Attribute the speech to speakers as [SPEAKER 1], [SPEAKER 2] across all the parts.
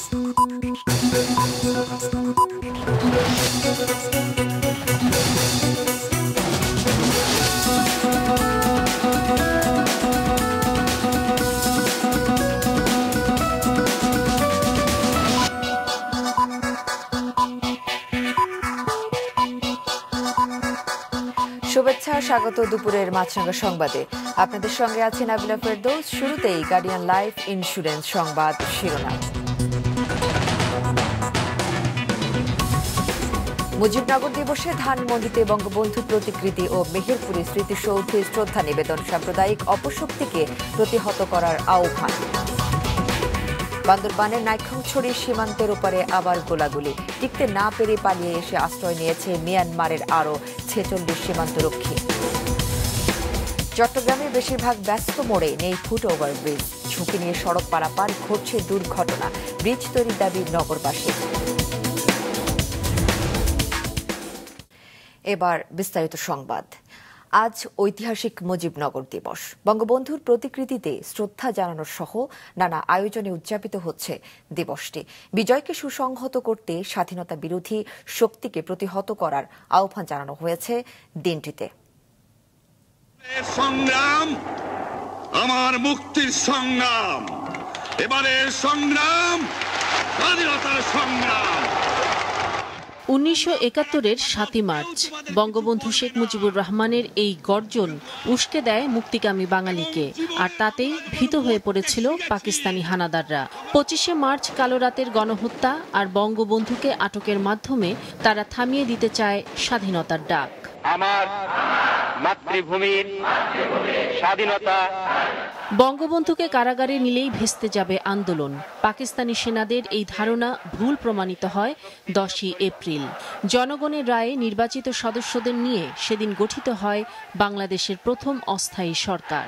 [SPEAKER 1] শুভেচ্ছা, স্বাগত দুপুরের মাছরাঙা সংবাদে। আপনাদের সঙ্গে আছি নাবিলা ফেরদৌস। শুরুতেই গার্ডিয়ান লাইফ ইন্স্যুরেন্স সংবাদ শিরোনাম। মুজিবনগর দিবসে ধানমন্ডিতে বঙ্গবন্ধু প্রতিকৃতি ও মেহেরপুরে স্মৃতিসৌধে শ্রদ্ধা নিবেদন, সাম্প্রদায়িক অপশক্তিকে প্রতিহত করার আহ্বান। বান্দরবানের নাইক্ষ্যংছড়ি সীমান্তের ওপারে আবার গোলাগুলি, টিকতে না পেরে পালিয়ে এসে আশ্রয় নিয়েছে মিয়ানমারের আরও 46 সীমান্তরক্ষী। চট্টগ্রামে বেশিরভাগ ব্যস্ত মোড়ে নেই ফুট ওভারব্রিজ, ঝুঁকি নিয়ে সড়ক পারাপার, ঘটছে দুর্ঘটনা, ব্রিজ তৈরির দাবি নগরবাসী। এবার বিস্তারিত সংবাদ। আজ ঐতিহাসিক মুজিবনগর দিবস। বঙ্গবন্ধুর প্রতিকৃতিতে শ্রদ্ধা জানানোর সহ নানা আয়োজনে উদযাপিত হচ্ছে দিবসটি। বিজয়কে সুসংহত করতে স্বাধীনতা বিরোধী শক্তিকে প্রতিহত করার আহ্বান জানানো হয়েছে দিনটিতে।
[SPEAKER 2] সংগ্রাম আমার মুক্তির সংগ্রাম, এবারের সংগ্রাম স্বাধীনতার সংগ্রাম।
[SPEAKER 3] 1971-এর 7ই মার্চ বঙ্গবন্ধু শেখ মুজিবুর রহমানের এই গর্জন উস্কে দেয় মুক্তিকামী বাঙালিকে, আর তাতেই ভীত হয়ে পড়েছিল পাকিস্তানি হানাদাররা। 25শে মার্চ কালো রাতের গণহত্যা আর বঙ্গবন্ধুকে আটকের মাধ্যমে তারা থামিয়ে দিতে চায় স্বাধীনতার ডাক।
[SPEAKER 4] আমার মাতৃভূমির স্বাধীনতা।
[SPEAKER 3] বঙ্গবন্ধুকে কারাগারে নিলেই ভেস্তে যাবে আন্দোলন। পাকিস্তানি সেনাদের এই ধারণা ভুল প্রমাণিত হয় 10ই এপ্রিল। জনগণের রায়ে নির্বাচিত সদস্যদের নিয়ে সেদিন গঠিত হয় বাংলাদেশের প্রথম অস্থায়ী সরকার।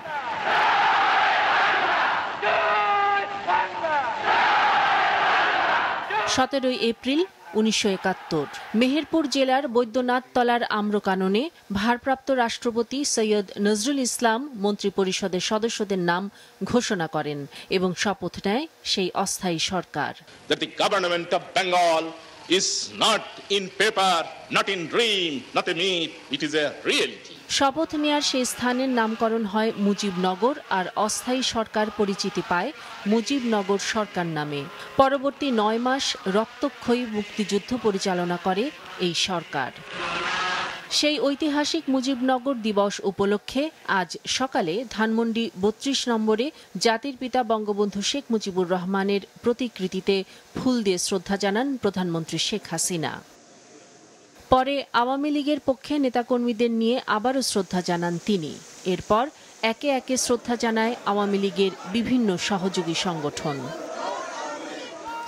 [SPEAKER 3] 17ই এপ্রিল 1971 মেহেরপুর জেলার বৈদ্যনাথ তলার আম্রকাননে ভারপ্রাপ্ত রাষ্ট্রপতি সৈয়দ নজরুল ইসলাম মন্ত্রিপরিষদের সদস্যদের নাম ঘোষণা করেন এবং শপথ নেয় সেই অস্থায়ী সরকার।
[SPEAKER 2] That the government of Bengal is not in paper, not in dream, not a myth, it is a reality.
[SPEAKER 3] শপথ নেয়ার সেই স্থানের নামকরণ হয় মুজিবনগর, আর অস্থায়ী সরকার পরিচিতি পায় মুজিবনগর সরকার নামে। পরবর্তী 9 মাস রক্তক্ষয়ী মুক্তিযুদ্ধ পরিচালনা করে এই সরকার। সেই ঐতিহাসিক মুজিবনগর দিবস উপলক্ষে আজ সকালে ধানমন্ডি 32 নম্বরে জাতির পিতা বঙ্গবন্ধু শেখ মুজিবুর রহমানের প্রতিকৃতিতে ফুল দিয়ে শ্রদ্ধা জানান প্রধানমন্ত্রী শেখ হাসিনা। পরে আওয়ামী লীগের পক্ষে নেতাকর্মীদের নিয়ে আবারও শ্রদ্ধা জানান তিনি। এরপর একে একে শ্রদ্ধা জানায় আওয়ামী লীগের বিভিন্ন সহযোগী সংগঠন।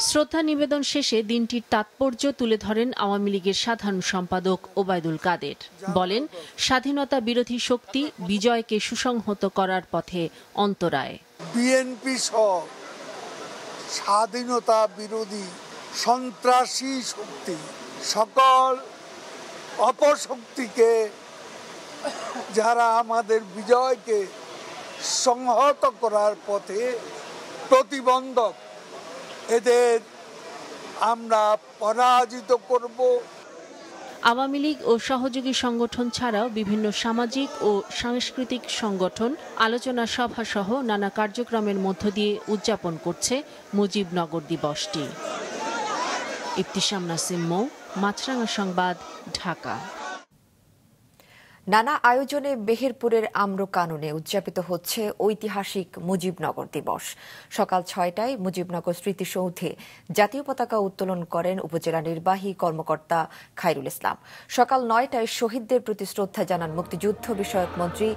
[SPEAKER 3] শ্রদ্ধা নিবেদন শেষে দিনটির তাৎপর্য তুলে ধরেন আওয়ামী লীগের সাধারণ সম্পাদক ওবায়দুল কাদের। বলেন, স্বাধীনতা বিরোধী শক্তি বিজয়কে সুসংহত করার পথে অন্তরায়।
[SPEAKER 5] বিএনপি সহ স্বাধীনতা বিরোধী সন্ত্রাসী শক্তি সকল অপশক্তিকে, যারা আমাদের বিজয়কে সংহত করার পথে প্রতিবন্ধক, এদের আমরা পরাজিত করব।
[SPEAKER 3] আওয়ামী লীগ ও সহযোগী সংগঠন ছাড়াও বিভিন্ন সামাজিক ও সাংস্কৃতিক সংগঠন আলোচনা সভা সহ নানা কার্যক্রমের মধ্য দিয়ে উদযাপন করছে মুজিবনগর দিবসটি। ইফতিসাম নাসিম মৌ, মাছরাঙা সংবাদ, ঢাকা।
[SPEAKER 1] নানা আয়োজনে মেহেরপুরের আম্রকাননে উদযাপিত হচ্ছে ঐতিহাসিক মুজিবনগর দিবস। সকাল 6টায় মুজিবনগর স্মৃতিসৌধে জাতীয় পতাকা উত্তোলন করেন উপজেলা নির্বাহী কর্মকর্তা খায়রুল ইসলাম। সকাল 9টায় শহীদদের প্রতি শ্রদ্ধা জানান মুক্তিযুদ্ধ বিষয়ক মন্ত্রী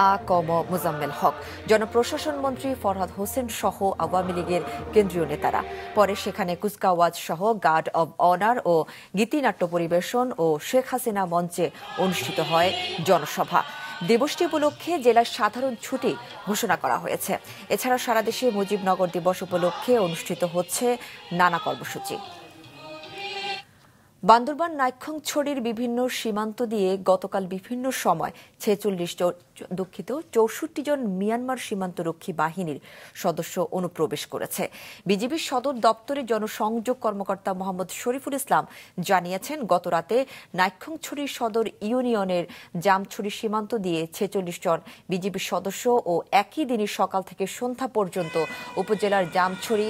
[SPEAKER 1] আ.ক.ম মোজাম্মেল হক, জনপ্রশাসন মন্ত্রী ফরহাদ হোসেন সহ আওয়ামী লীগের কেন্দ্রীয় নেতারা। পরে সেখানে কুচকাওয়াজ সহ গার্ড অব অনার ও গীতিনাট্য পরিবেশন ও শেখ হাসিনা মঞ্চে অনুষ্ঠিত হয় জনসভা। দিবসটি উপলক্ষে জেলার সাধারণ ছুটি ঘোষণা করা হয়েছে। এছাড়া সারা দেশে মুজিবনগর দিবস উপলক্ষে অনুষ্ঠিত হচ্ছে নানা কর্মসূচি। বান্দরবান নাইক্ষ্যংছড়ির বিভিন্ন সীমান্ত দিয়ে গতকাল বিভিন্ন সময় 64 জন মিয়ানমার সীমান্তরক্ষী বাহিনীর সদস্য অনুপ্রবেশ করেছে। বিজিবির সদর দপ্তরের জনসংযোগ কর্মকর্তা মোহাম্মদ শরীফুল ইসলাম জানিয়েছেন, গতরাতে নাইক্ষ্যংছড়ি সদর ইউনিয়নের জামছড়ি সীমান্ত দিয়ে 46 জন বিজিবির সদস্য ও একই দিনের সকাল থেকে সন্ধ্যা পর্যন্ত উপজেলার জামছড়ি,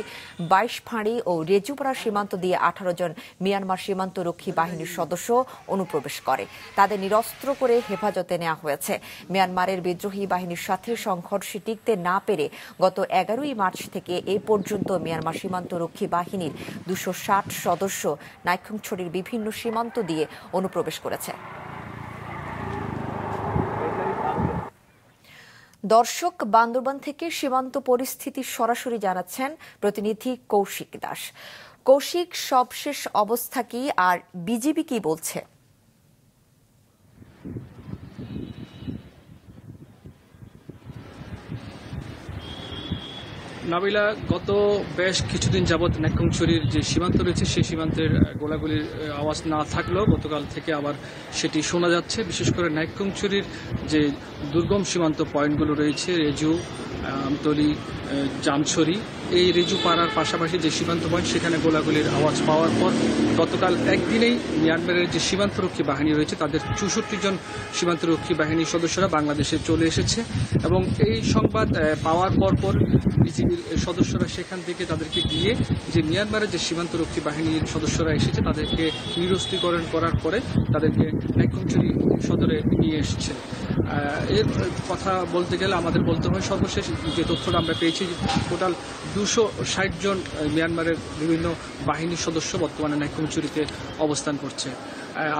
[SPEAKER 1] 22 ফাঁড়ি ও রেজুপাড়া সীমান্ত দিয়ে 18 জন মিয়ানমার সীমান্ত রক্ষী বাহিনীর সদস্য অনুপ্রবেশ করে। তাদের নিরস্ত্র করে হেফাজতে নেওয়া হয়েছে। মিয়ানমারের বিদ্রোহী বাহিনীর সাথে সংঘর্ষে টিকতে না পেরে গত 11 মার্চ থেকে এ পর্যন্ত মিয়ানমার সীমান্ত রক্ষী বাহিনীর 260 সদস্য নাইক্ষ্যংছড়ির বিভিন্ন সীমান্ত দিয়ে অনুপ্রবেশ করেছে। দর্শক, বান্দরবান থেকে সীমান্ত পরিস্থিতি সরাসরি জানাচ্ছেন প্রতিনিধি কৌশিক দাস। কৌশিক, সবশেষ অবস্থা কি আর বিজিবি কি বলছে?
[SPEAKER 6] নাবিলা, গত বেশ কিছুদিন যাবৎ নাইক্ষ্যংছড়ির যে সীমান্ত রয়েছে সেই সীমান্তের গোলাগুলির আওয়াজ না থাকলেও গতকাল থেকে আবার সেটি শোনা যাচ্ছে। বিশেষ করে নাইক্ষ্যংছড়ির যে দুর্গম সীমান্ত পয়েন্টগুলো রয়েছে, রেজু, আমতলী, জামছড়ি, এই রেজু পাড়ার পাশাপাশি যে সীমান্ত পয়েন্ট সেখানে গোলাগুলির আওয়াজ পাওয়ার পর গতকাল একদিনেই মিয়ানমারের যে সীমান্তরক্ষী বাহিনী রয়েছে তাদের 64 জন সীমান্তরক্ষী বাহিনীর সদস্যরা বাংলাদেশে চলে এসেছে এবং এই সংবাদ পাওয়ার পর বিজিবির সদস্যরা সেখান থেকে তাদেরকে গিয়ে যে মিয়ানমারের যে সীমান্তরক্ষী বাহিনীর সদস্যরা এসেছে তাদেরকে নিরস্ত্রীকরণ করার পরে তাদেরকে নাইক্ষ্যংছড়ি সদরে নিয়ে এসেছে। এর কথা বলতে গেলে আমাদের বলতে হয়, সর্বশেষ যে তথ্যটা আমরা পেয়েছি, টোটাল 260 জন মিয়ানমারের বিভিন্ন বাহিনীর সদস্য বর্তমানে নাইক্ষ্যংছড়িতে অবস্থান করছে।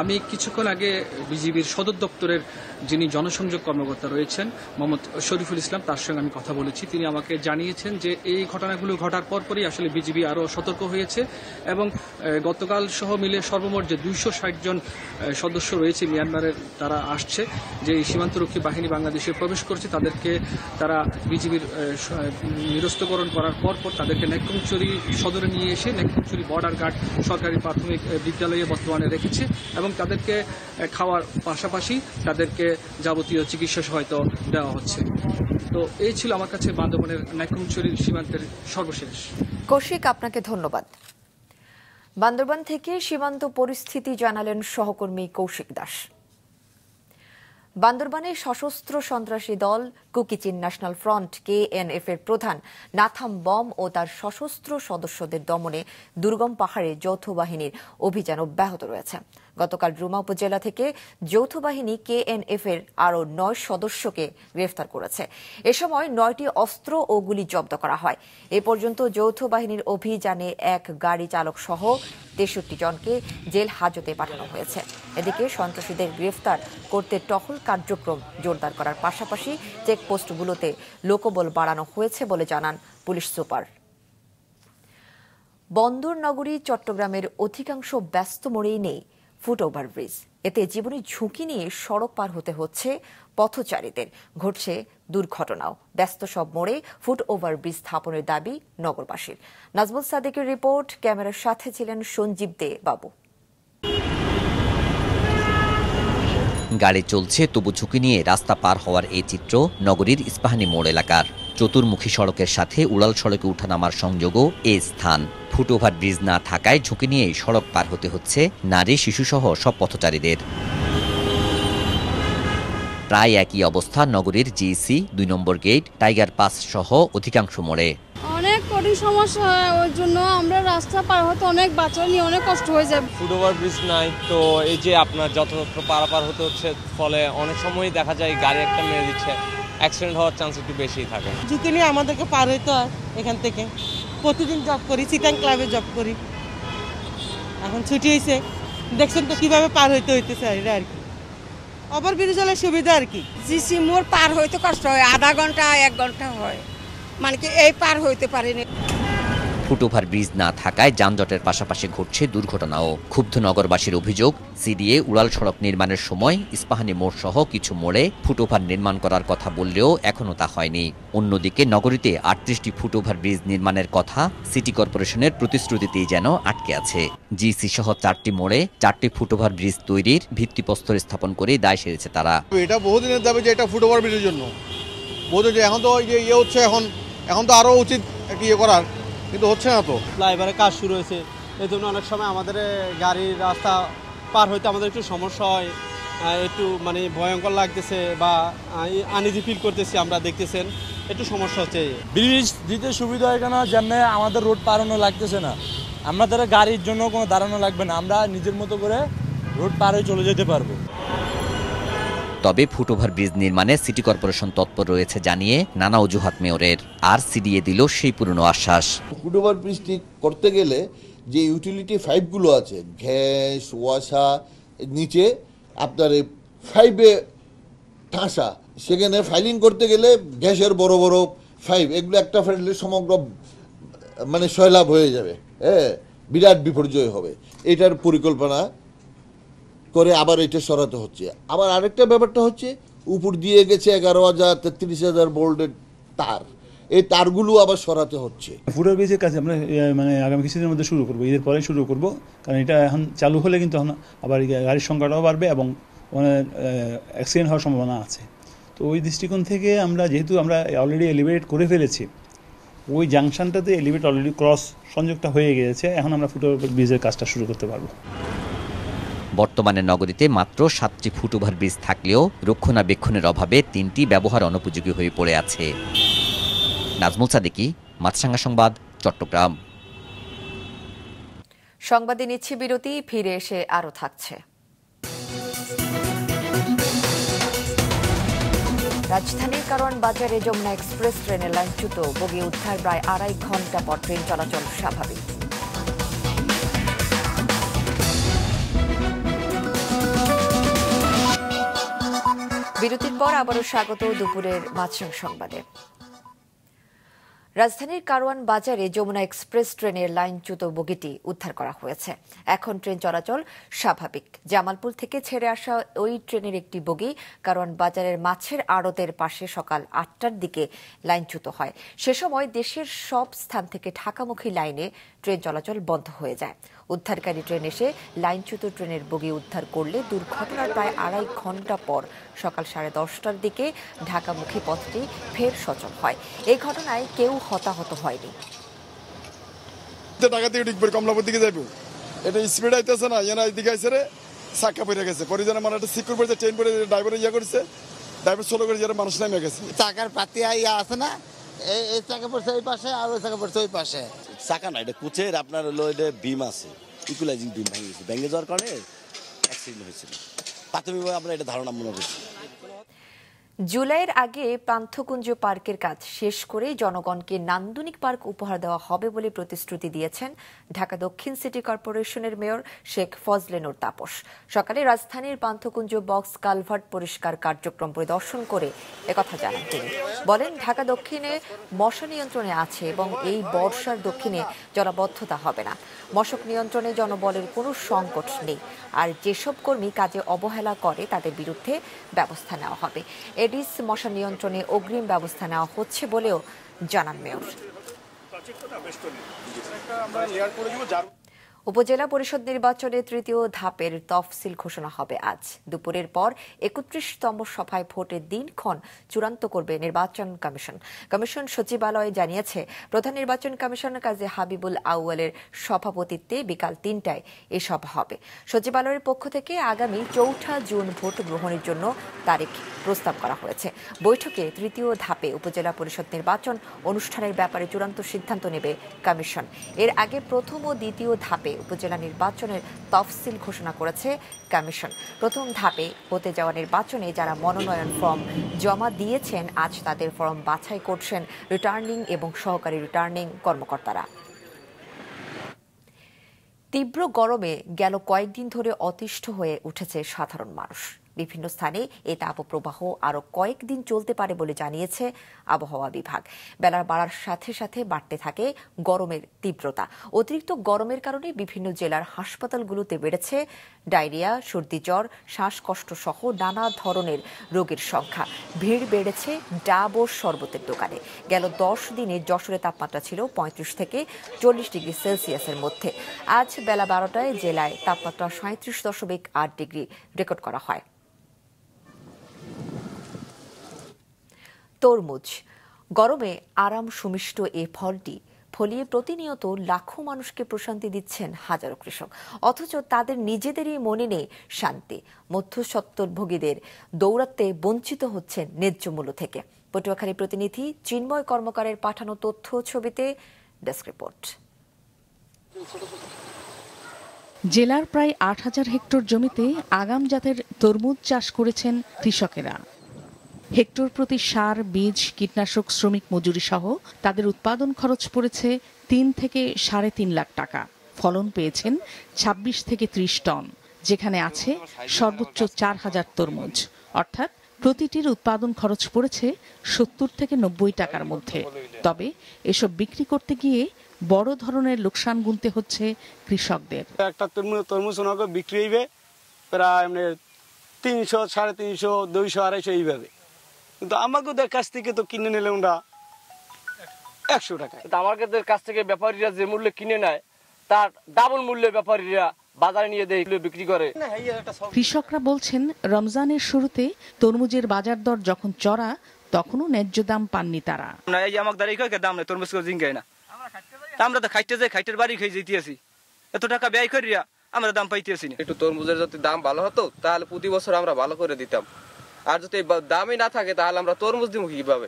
[SPEAKER 6] আমি কিছুক্ষণ আগে বিজিবির সদর দপ্তরের যিনি জনসংযোগ কর্মকর্তা রয়েছেন মোহাম্মদ শরীফুল ইসলাম, তার সঙ্গে আমি কথা বলেছি। তিনি আমাকে জানিয়েছেন যে এই ঘটনাগুলো ঘটার পরপরই আসলে বিজিবি আরও সতর্ক হয়েছে এবং গতকাল সহ মিলে সর্বমোট যে 260 জন সদস্য রয়েছে মিয়ানমারের, তারা আসছে যে এই সীমান্তরক্ষী বাহিনী বাংলাদেশে প্রবেশ করছে তাদেরকে তারা বিজিবির নিরস্ত্রকরণ করার পর তাদেরকে নাইক্ষ্যংছড়ি সদরে নিয়ে এসে নাইক্ষ্যংছড়ি বর্ডার গার্ড সরকারি প্রাথমিক বিদ্যালয়ে বর্তমানে রেখেছে এবং তাদেরকে খাওয়ার পাশাপাশি তাদেরকে যাবতীয় চিকিৎসা সহায়তা দেওয়া হচ্ছে। তো এই ছিল আমার কাছে বান্দরবানের নাইক্ষ্যংছড়ির সীমান্তের সর্বশেষ।
[SPEAKER 1] কৌশিক, আপনাকে ধন্যবাদ। বান্দরবান থেকে সীমান্ত পরিস্থিতি জানালেন সহকর্মী কৌশিক দাস। বান্দরবানে সশস্ত্র সন্ত্রাসী দল কুকিচিন ন্যাশনাল ফ্রন্ট KNF এর প্রধান নাথাম বম ও তার সশস্ত্র সদস্যদের দমনে দুর্গম পাহাড়ে যৌথ বাহিনীর অভিযান অব্যাহত রয়েছে। গতকাল রুমা উপজেলা থেকে যৌথ বাহিনী KNF এর আরও 9 সদস্যকে গ্রেফতার করেছে। এ সময় 9টি অস্ত্র ও গুলি জব্দ করা হয়। এ পর্যন্ত যৌথ বাহিনীর অভিযানে এক গাড়ি চালক সহ 63 জনকে জেল হাজতে পাঠানো হয়েছে। এদিকে সন্ত্রাসীদের গ্রেফতার করতে টহল কার্যক্রম জোরদার করার পাশাপাশি চেকপোস্টগুলোতে লোকবল বাড়ানো হয়েছে বলে জানান পুলিশ সুপার। বন্দর নগরী চট্টগ্রামের অধিকাংশ ব্যস্ত মোড়েই নেই ফুট ওভারব্রিজ। এতে জীবনের ঝুঁকি নিয়ে সড়ক পার হতে হচ্ছে পথচারীদের। ঘটছে দুর্ঘটনাও। ব্যস্ত সব মোড়ে ফুট ওভারব্রিজ স্থাপনের দাবি নগরবাসীর। নাজমুল সাদেকের রিপোর্ট, ক্যামেরার সাথে ছিলেন সঞ্জীব দে বাবু।
[SPEAKER 7] গাড়ি চলছে তবু ঝুঁকি নিয়ে রাস্তা পার হওয়ার এই চিত্র নগরীর ইস্পাহানি মোড় এলাকার। চতুর্মুখী সড়কের সাথে উড়াল সড়কে উঠানামার সংযোগও এই স্থান। ফুট ওভারব্রিজ না থাকায় ঝুঁকি নিয়ে সড়ক পার হতে হচ্ছে নারী, শিশুসহ সব পথচারীদের। প্রায় একই অবস্থা নগরীর GEC 2 নম্বর গেট, টাইগার পাস সহ অধিকাংশ মোড়ে।
[SPEAKER 8] অনেক কঠিন সমস্যা হয়, ওই জন্য আমরা রাস্তা পার হতে অনেক বাচ্চা নিয়ে অনেক কষ্ট হয়ে যায়।
[SPEAKER 9] ফুট ওভারব্রিজ নাই তো এই যে আপনার যথাযথ পারাপার হতে হচ্ছে, ফলে অনেক সময়ই দেখা যায় গাড়ি একটা মেরে দিচ্ছে, অ্যাক্সিডেন্ট হওয়ার চান্স একটু বেশি থাকে।
[SPEAKER 10] ঝুঁকি নিয়ে আমাদেরকে পার হইতে হয় এখান থেকে। প্রতিদিন জব করি, চিটাং ক্লাবে জব করি, এখন ছুটি হয়েছে, দেখছেন তো কিভাবে পার হইতে হইতেছে আর কি। ওভারব্রিজ হলে সুবিধা আর কি।
[SPEAKER 11] GC মোড় পার হইতে কষ্ট হয়, আধা ঘন্টা 1 ঘন্টা হয়, মানে কি এই পার হইতে পারিনি।
[SPEAKER 7] ফুটওভার ব্রিজ না থাকায় যানজটের পাশাপাশি ঘটছে দুর্ঘটনাও। ক্ষুব্ধ নগরবাসীর অভিযোগ, সিডিএ উড়াল সড়ক নির্মাণের সময় ইস্পাহানি মোড় সহ কিছু মোড়ে ফুটওভার নির্মাণ করার কথা বললেও এখনো তা হয়নি। অন্যদিকে নগরীতে 38টি ফুটওভার ব্রিজ নির্মাণের কথা সিটি কর্পোরেশনের প্রতিশ্রুতিতেই যেন আটকে আছে। জিসি সহ 4টি মোড়ে 4টি ফুটওভার ব্রিজ তৈরির ভিত্তিপ্রস্তর স্থাপন করে দায় সেরেছে তারা।
[SPEAKER 11] এটা বহুদিনের দাবি যে এটা ফুটওভার ব্রিজের জন্য, বহুদিন যে এখন তো ইয়ে হচ্ছে, এখন তো আরও উচিত ইয়ে করার, কিন্তু হচ্ছে না তো।
[SPEAKER 12] ফ্লাইওভারের কাজ শুরু হয়েছে, এই জন্য অনেক সময় আমাদের গাড়ির রাস্তা পার হইতে আমাদের একটু সমস্যা হয়, একটু মানে ভয়ঙ্কর লাগতেছে বা আনইজি ফিল করতেছি। আমরা দেখতেছেন একটু সমস্যা হচ্ছে।
[SPEAKER 13] ব্রিজ দিতে সুবিধা হয় কেন, যেমন আমাদের রোড পারানো লাগতেছে না, আমাদের গাড়ির জন্য কোনো দাঁড়ানো লাগবে না, আমরা নিজের মতো করে রোড পার হয়ে চলে যেতে পারবো।
[SPEAKER 7] তবে ফুটওভার ব্রিজ নির্মাণে সিটি কর্পোরেশন তৎপর রয়েছে জানিয়ে নানা অজুহাত মেয়রের, আর সিডিএ দিল সেই পুরনো আশ্বাস।
[SPEAKER 14] ফুটওভার ব্রিজটি করতে গেলে যে ইউটিলিটি পাইপগুলো আছে, গ্যাস ওয়াসা, নিচে আপনার এই পাইপে ঠাসা, সেখানে ফাইলিং করতে গেলে গ্যাসের বড় বড় পাইপ, এগুলো একটা ফেললে সমগ্র মানে সয়লাভ হয়ে যাবে, বিরাট বিপর্যয় হবে। এটার পরিকল্পনা করে আবার এটা সরাতে হচ্ছে। আবার আরেকটা ব্যাপারটা হচ্ছে, উপর দিয়ে গেছে 11,000 33,000 ভোল্টের তার, এই তারগুলো আবার সরাতে হচ্ছে।
[SPEAKER 15] ফুটওভার ব্রিজের কাজ আমরা মানে আগামী কিছুদিনের মধ্যে শুরু করবো, ঈদের পরে শুরু করব, কারণ এটা এখন চালু হলে কিন্তু আবার গাড়ির সংখ্যাটাও বাড়বে এবং অ্যাক্সিডেন্ট হওয়ার সম্ভাবনা আছে। তো ওই দৃষ্টিকোণ থেকে আমরা যেহেতু আমরা অলরেডি এলিভেট করে ফেলেছি, ওই জাংশনটাতে এলিভেট অলরেডি ক্রস সংযোগটা হয়ে গিয়েছে, এখন আমরা ফুটওভার ব্রিজের কাজটা শুরু করতে পারবো।
[SPEAKER 7] বর্তমানে নগরীতে মাত্র 7টি ফুটওভার ব্রিজ থাকলেও রক্ষণাবেক্ষণের অভাবে 3টি ব্যবহার অনুপযোগী হয়ে পড়ে আছে। নাজমুল সাদিকি, মাছরাঙ্গা সংবাদ, চট্টগ্রাম।
[SPEAKER 1] সংবাদে নিচ্ছে বিরতি, ফিরে এসে আরও থাকছে। রাজধানীর কারওয়ান বাজারে যমুনা এক্সপ্রেস ট্রেনের লাইনচ্যুত, বগি উদ্ধার প্রায় 2.5 ঘণ্টা পর ট্রেন চলাচল স্বাভাবিক। বিরতির পর আবারও স্বাগত দুপুরের মাছরাঙা সংবাদে। রাজধানীর কারওয়ান বাজারে যমুনা এক্সপ্রেস ট্রেনের লাইনচ্যুত বগিটি উদ্ধার করা হয়েছে। এখন ট্রেন চলাচল স্বাভাবিক। জামালপুর থেকে ছেড়ে আসা ওই ট্রেনের একটি বগি কারওয়ান বাজারের মাছের আড়তের পাশে সকাল 8টার দিকে লাইনচ্যুত হয়। সে সময় দেশের সব স্থান থেকে ঢাকামুখী লাইনে ট্রেন চলাচল বন্ধ হয়ে যায়। উদ্ধারকারী ট্রেন এসে লাইনচ্যুত ট্রেনের বগি উদ্ধার করলে দুর্ঘটনার প্রায় 2.5 ঘণ্টা পর সকাল 10:30টার দিকে ঢাকামুখী পথটি ফের সচল হয়। এই ঘটনায় কেউ হতাহত হয়নি।
[SPEAKER 16] ঢাকা থেকে কমলাপুর দিকে যাইব, এটা স্পিড আইতেছে না, এদিকে আইসে রে চাকা পড়ে গেছে, পরে যেন মানে একটা সিকিউর পড়েছে, ট্রেন পড়ে ড্রাইভার করছে, ড্রাইভার স্লো করে যেন মানুষ নামে গেছে।
[SPEAKER 17] চাকার পাতি আছে না, এই চাকা পড়ছে ওই পাশে, আর ওই চাকা পড়ছে ওই পাশে।
[SPEAKER 18] চাকা না, এটা কোচের আপনার হলো এটা বিম আছে, ইকুলাইজিং বিম ভেঙে গেছে, ভেঙে যাওয়ার কারণে অ্যাক্সিডেন্ট হয়েছিল। প্রাথমিকভাবে আমরা এটা ধারণা মনে করছি।
[SPEAKER 1] জুলাইয়ের আগে পান্থকুঞ্জ পার্কের কাজ শেষ করে জনগণকে নান্দনিক পার্ক উপহার দেওয়া হবে বলে প্রতিশ্রুতি দিয়েছেন ঢাকা দক্ষিণ সিটি কর্পোরেশনের মেয়র শেখ ফজলে নূর তাপস। সকালে রাজধানীর পান্থকুঞ্জ বক্স কালভার্ট পরিষ্কার কার্যক্রম পরিদর্শন করে একথা জানান তিনি। বলেন, ঢাকা দক্ষিণে মশা নিয়ন্ত্রণে আছে এবং এই বর্ষার দক্ষিণে জলাবদ্ধতা হবে না। মশক নিয়ন্ত্রণে জনবলের কোনো সংকট নেই, আর যেসব কর্মী কাজে অবহেলা করে তাদের বিরুদ্ধে ব্যবস্থা নেওয়া হবে। এডিস মশা নিয়ন্ত্রণে অগ্রিম ব্যবস্থা নেওয়া হচ্ছে বলেও জানান মেয়র। উপজেলা পরিষদ নির্বাচনে তৃতীয় ধাপের তফসিল ঘোষণা হবে আজ। দুপুরের পর 31তম সভায় ভোটের দিনক্ষণ চূড়ান্ত করবে নির্বাচন কমিশন। কমিশন সচিবালয় জানিয়েছে, প্রধান নির্বাচন কমিশনার কাজী হাবিবুল আউয়ালের সভাপতিত্বে বিকাল 3টায় এ সভা হবে। সচিবালয়ের পক্ষ থেকে আগামী 4 জুন ভোট গ্রহণের জন্য তারিখ প্রস্তাব করা হয়েছে। বৈঠকে তৃতীয় ধাপে উপজেলা পরিষদ নির্বাচন অনুষ্ঠানের ব্যাপারে চূড়ান্ত সিদ্ধান্ত নেবে কমিশন। এর আগে প্রথম ও দ্বিতীয় ধাপে উপজেলা নির্বাচনের তফসিল ঘোষণা করেছে কমিশন। প্রথম ধাপে হতে যাওয়া নির্বাচনে যারা মনোনয়ন ফর্ম জমা দিয়েছেন, আজ তাদের ফর্ম বাছাই করছেন রিটার্নিং এবং সহকারী রিটার্নিং কর্মকর্তারা। তীব্র গরমে গেল কয়েকদিন ধরে অতিষ্ঠ হয়ে উঠেছে সাধারণ মানুষ। বিভিন্ন স্থানে এই তাপপ্রবাহ আরও কয়েকদিন চলতে পারে বলে জানিয়েছে আবহাওয়া বিভাগ। বেলা বাড়ার সাথে সাথে বাড়তে থাকে গরমের তীব্রতা। অতিরিক্ত গরমের কারণে বিভিন্ন জেলার হাসপাতালগুলোতে বেড়েছে ডায়রিয়া, সর্দি, জ্বর, শ্বাসকষ্ট সহ নানা ধরনের রোগের সংখ্যা। ভিড় বেড়েছে ডাব ও শরবতের দোকানে। গেল 10 দিনে যশোরে তাপমাত্রা ছিল 35 থেকে 40 ডিগ্রি সেলসিয়াসের মধ্যে। আজ বেলা 12টায় জেলায় তাপমাত্রা 37.8 ডিগ্রি রেকর্ড করা হয়। তরমুজ গরমে আরাম সুমিষ্ট এ ফলটি ফলিয়ে প্রতিনিয়ত লাখো মানুষকে প্রশান্তি দিচ্ছেন হাজারো কৃষক, অথচ তাদের নিজেদেরই মনে নেই শান্তি। মধ্যস্বত্বভোগীদের দৌরাত্মে বঞ্চিত হচ্ছেন ন্যায্য মূল্য থেকে। পটুয়াখালী প্রতিনিধি চিন্ময় কর্মকারের পাঠানো তথ্য ছবিতে ডেস্ক রিপোর্ট।
[SPEAKER 19] জেলার প্রায় ৮,০০০ হেক্টর জমিতে আগাম জাতের তরমুজ চাষ করেছেন কৃষকেরা। হেক্টর প্রতি সার, বীজ, কীটনাশক, শ্রমিক মজুরি সহ তাদের উৎপাদন খরচ পড়েছে ৩ থেকে ৩.৫ লাখ টাকা। ফলন পেয়েছেন ২৬ থেকে ৩০ টন, যেখানে আছে সর্বোচ্চ ৪,০০০ তরমুজ। অর্থাৎ প্রতিটির উৎপাদন খরচ পড়েছে ৭০ থেকে ৯০ টাকার মধ্যে। তবে এসব বিক্রি করতে গিয়ে বড় ধরনের লোকসান গুনতে হচ্ছে কৃষকদের।
[SPEAKER 20] একটা তরমুজ বিক্রি হইবে প্রায় ৩০০, ৩৫০, ২০০, ২৫০ এইভাবে, কিন্তু আমাদের কাছ থেকে তো কিনে নিলে আমরা ১০০ টাকা।
[SPEAKER 21] আমাদের কাছ থেকে ব্যাপারীরা যে মূল্যে কিনে নেয় তার ডাবল মূল্যে ব্যাপারীরা বাজারে নিয়ে দেয়, বিক্রি করে।
[SPEAKER 19] কৃষকরা বলছেন, রমজানের শুরুতে তরমুজের বাজার দর যখন চড়া, তখনও ন্যায্য দাম পাননি তারা।
[SPEAKER 21] দাম নেই, তরমুজ জিঙ্গাই না, আমরা তো খাইতে যাই, খাইতের বাড়ি খাই যেতেছি, এত টাকা ব্যয় করিয়া আমরা দাম পাইতেছি না।
[SPEAKER 9] একটু তরমুজের যদি দাম ভালো হতো তাহলে প্রতি বছর আমরা ভালো করে দিতাম, আর যদি দামই না থাকে তাহলে আমরা তরমুজ দিব কিভাবে?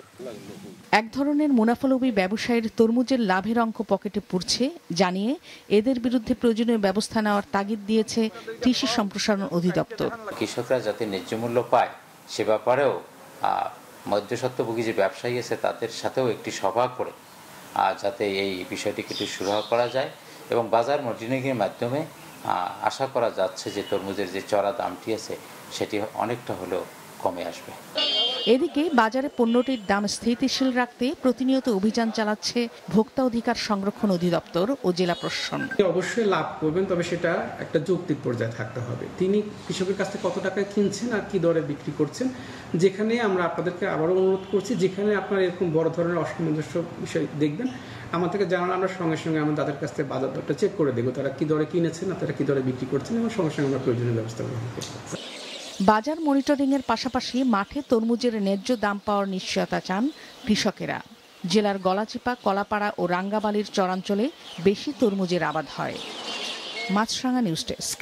[SPEAKER 19] এক ধরনের মুনাফালোভী ব্যবসায়ীর তরমুজের লাভের অঙ্ক পকেটে পুরছে জানিয়ে এদের বিরুদ্ধে প্রয়োজনীয় ব্যবস্থা নেওয়ার তাগিদ দিয়েছে কৃষি সম্প্রসারণ অধিদপ্তর।
[SPEAKER 22] কৃষকরা যাতে ন্যায্য মূল্য পায় সে ব্যাপারেও মধ্যস্বত্বভোগী যে ব্যবসায়ী আছে তাদের সাথেও একটি সভা করে যাতে এই বিষয়টিকে একটু সুরাহা করা যায় এবং বাজার মনিটরিংয়ের মাধ্যমে আশা করা যাচ্ছে যে তরমুজের যে চড়া দামটি আছে সেটি অনেকটা হলেও কমে আসবে।
[SPEAKER 19] এদিকে বাজারে পণ্যটির দাম স্থিতিশীল রাখতে প্রতিনিয়ত অভিযান চালাচ্ছে ভোক্তা অধিকার সংরক্ষণ অধিদপ্তর ও জেলা প্রশাসন।
[SPEAKER 23] অবশ্যই লাভ করবেন, তবে সেটা একটা যৌক্তিক পর্যায়ে থাকতে হবে। তিনি কৃষকের কাছ থেকে কত টাকায় কিনছেন আর কি দরে বিক্রি করছেন। যেখানে আমরা আপনাদেরকে আবারও অনুরোধ করছি, যেখানে আপনারা এরকম বড় ধরনের অসামঞ্জস্য বিষয় দেখবেন, আমাদেরকে জানান, আমরা সঙ্গে সঙ্গে আমরা তাদের কাছ থেকে বাজার দরটা চেক করে দেবো, তারা কি দরে কিনেছেন আর তারা কি দরে বিক্রি করছেন, এবং সঙ্গে সঙ্গে আমরা প্রয়োজনীয় ব্যবস্থা গ্রহণ করবো।
[SPEAKER 19] বাজার মনিটরিংয়ের পাশাপাশি মাঠে তরমুজের ন্যায্য দাম পাওয়ার নিশ্চয়তা চান কৃষকেরা। জেলার গলাচিপা, কলাপাড়া ও রাঙ্গাবালির চরাঞ্চলে বেশি তরমুজের আবাদ হয়। মাছরাঙা নিউজ ডেস্ক।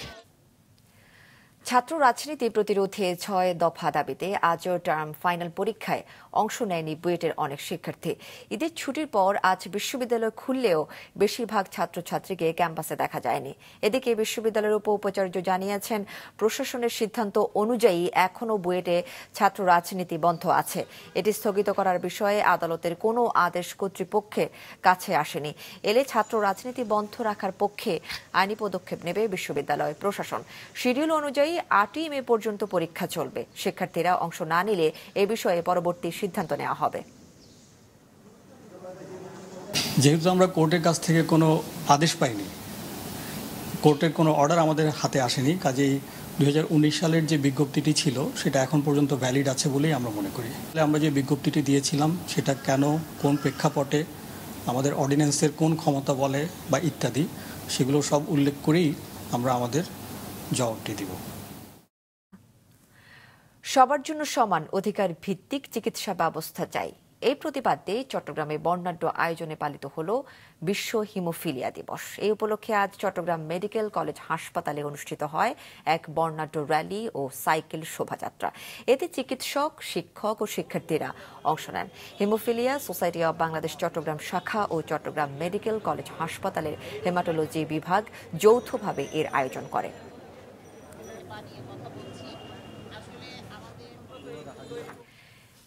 [SPEAKER 1] ছাত্র রাজনীতি প্রতিরোধে ৬ দফা দাবিতে আজও টার্ম ফাইনাল পরীক্ষায় অংশ নেয়নি বুয়েটের অনেক শিক্ষার্থী। ঈদের ছুটির পর আজ বিশ্ববিদ্যালয় খুললেও বেশিরভাগ ছাত্রছাত্রীকে ক্যাম্পাসে দেখা যায়নি। এদিকে বিশ্ববিদ্যালয়ের উপাচার্য জানিয়েছেন, প্রশাসনের সিদ্ধান্ত অনুযায়ী এখনও বুয়েটে ছাত্র রাজনীতি বন্ধ আছে। এটি স্থগিত করার বিষয়ে আদালতের কোনো আদেশ কর্তৃপক্ষের কাছে আসেনি। এলে ছাত্র রাজনীতি বন্ধ রাখার পক্ষে আইনি পদক্ষেপ নেবে বিশ্ববিদ্যালয় প্রশাসন। শিডিউল অনুযায়ী ৮ই মে পর্যন্ত পরীক্ষা চলবে। শিক্ষার্থীরা অংশ না নিলে এ বিষয়ে পরবর্তী সিদ্ধান্ত নেওয়া হবে।
[SPEAKER 24] যেহেতু আমরা কোর্টের কাছ থেকে কোনো আদেশ পাইনি, কোর্টের কোনো অর্ডার আমাদের হাতে আসেনি, কাজেই 2019 সালের যে বিজ্ঞপ্তিটি ছিল সেটা এখন পর্যন্ত ভ্যালিড আছে বলেই আমরা মনে করি। আমরা যে বিজ্ঞপ্তিটি দিয়েছিলাম সেটা কেন, কোন প্রেক্ষাপটে, আমাদের অর্ডিন্যান্সের কোন ক্ষমতা বলে বা ইত্যাদি, সেগুলো সব উল্লেখ করেই আমরা আমাদের জবাবটি দিব।
[SPEAKER 1] সবার জন্য সমান অধিকার ভিত্তিক চিকিৎসা ব্যবস্থা চাই, এই প্রতিবাদে চট্টগ্রামে বর্ণাঢ্য আয়োজনে পালিত হল বিশ্ব হিমোফিলিয়া দিবস। এই উপলক্ষে আজ চট্টগ্রাম মেডিকেল কলেজ হাসপাতালে অনুষ্ঠিত হয় এক বর্ণাঢ্য র্যালি ও সাইকেল শোভাযাত্রা। এতে চিকিৎসক, শিক্ষক ও শিক্ষার্থীরা অংশ নেন। Haemophilia society of Bangladesh Chittagong শাখা ও চট্টগ্রাম মেডিকেল কলেজ হাসপাতালের হেমাটোলজি বিভাগ যৌথভাবে এর আয়োজন করে।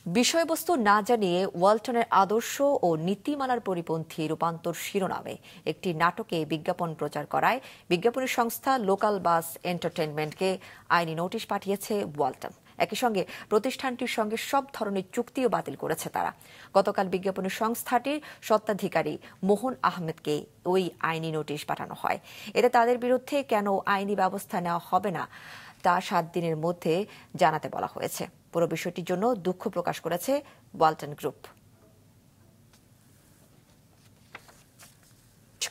[SPEAKER 1] বিষয়বস্তু না জানিয়ে ওয়ালটনের আদর্শ ও নীতিমালার পরিপন্থী রূপান্তর শিরোনামে একটি নাটকে বিজ্ঞাপন প্রচার করায় বিজ্ঞাপনী সংস্থা লোকাল বাস এন্টারটেইনমেন্টকে আইনি নোটিশ পাঠিয়েছে ওয়ালটন। একই সঙ্গে প্রতিষ্ঠানটির সঙ্গে সব ধরনের চুক্তিও বাতিল করেছে তারা। গতকাল বিজ্ঞাপনী সংস্থাটির স্বত্বাধিকারী মোহন আহমেদকে ওই আইনি নোটিশ পাঠানো হয়। এতে তাদের বিরুদ্ধে কেন আইনি ব্যবস্থা নেওয়া হবে না তা 7 দিনের মধ্যে জানাতে বলা হয়েছে। পুরো বিষয়টির জন্য দুঃখ প্রকাশ করেছে ওয়ালটন গ্রুপ।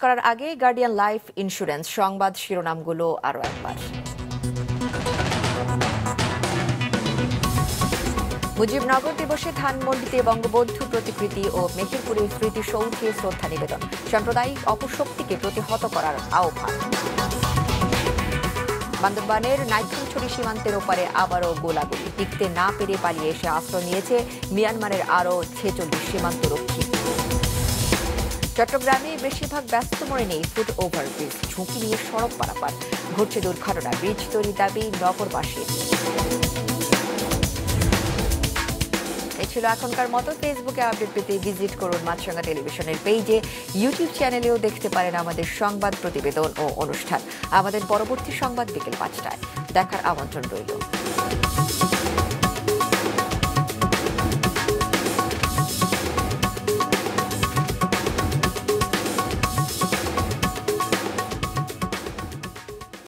[SPEAKER 1] করার আগে গার্ডিয়ান লাইফ ইন্স্যুরেন্স সংবাদ শিরোনামগুলো আরো একবার। মুজিবনগর দিবসে ধানমন্ডিতে বঙ্গবন্ধু প্রতিকৃতি ও মেহেরপুরের স্মৃতিসৌধে শ্রদ্ধা নিবেদন, সাম্প্রদায়িক অপশক্তিকে প্রতিহত করার আহ্বান। বান্দরবানের নাইক্ষ্যংছড়ি সীমান্তের ওপারে আবারও গোলাগুলি, টিকতে না পেরে পালিয়ে এসে আশ্রয় নিয়েছে মিয়ানমারের আরও 46 সীমান্তরক্ষী। চট্টগ্রামে বেশিরভাগ ব্যস্ত মোড়ে নেই ফুট ওভারব্রিজ, ঝুঁকি নিয়ে সড়ক পারাপার, ঘটছে দুর্ঘটনা, ব্রিজ তৈরির দাবি নগরবাসীর। এই ছিল এখনকার মতো। ফেসবুকে আপডেট পেতে ভিজিট করুন মাছরাঙা টেলিভিশনের পেজে, ইউটিউব চ্যানেলেও দেখতে পারেন আমাদের সংবাদ প্রতিবেদন ও অনুষ্ঠান। আমাদের পরবর্তী সংবাদ বিকেল 5টায় দেখার আমন্ত্রণ রইল।